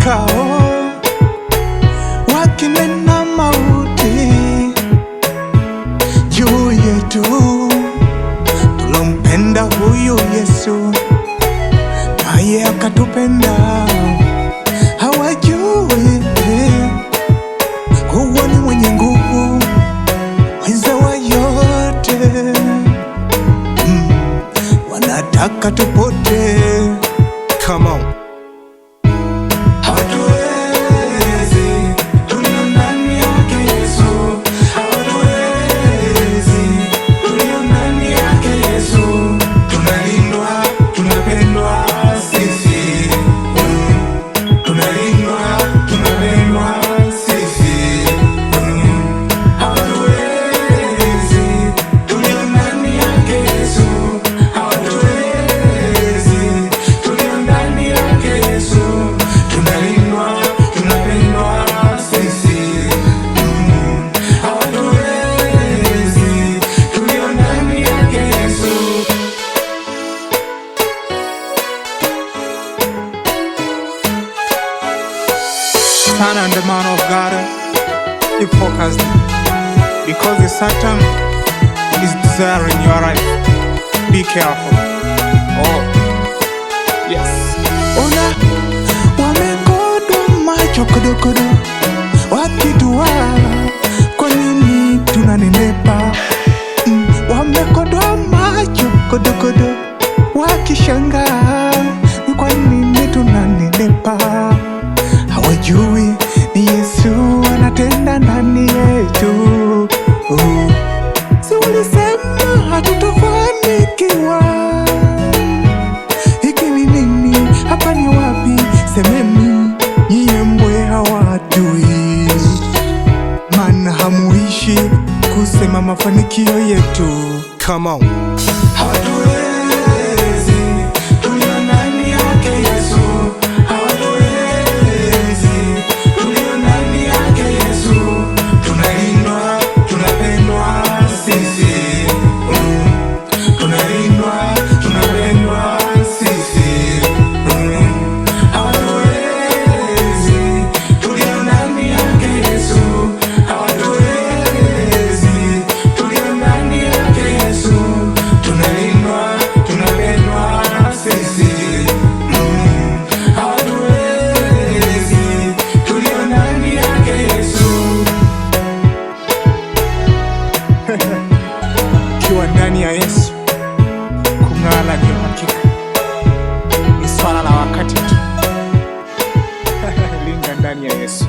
wakao wakinena mauti juu yetu, tulompenda huyu Yesu naye akatupenda. Hawajui kuwa ni mwenye nguvu, mwenza wa yote. Wanataka tupote. Come on. Son and the man of God, be focused, because the Satan is desiring your life. Be careful. Oh, yes. Ona wamekodo macho kodokodo, wakitua kwa nini tunanenepa? Wamekodo macho kodokodo, wakishangaa ni kwa nini tunanenepa. Hawajui ni Yesu anatenda ndani yetu. Si ulisema hatutafanikiwa? Hiki ni nini? Hapa ni wapi? Semeni nyie mbweha hawajui, maana hamuishi kusema mafanikio yetu. Come on. Ukiwa ndani ya Yesu, kung'ala ni hakika, ni swala la wakati tu. Linga ndani ya Yesu.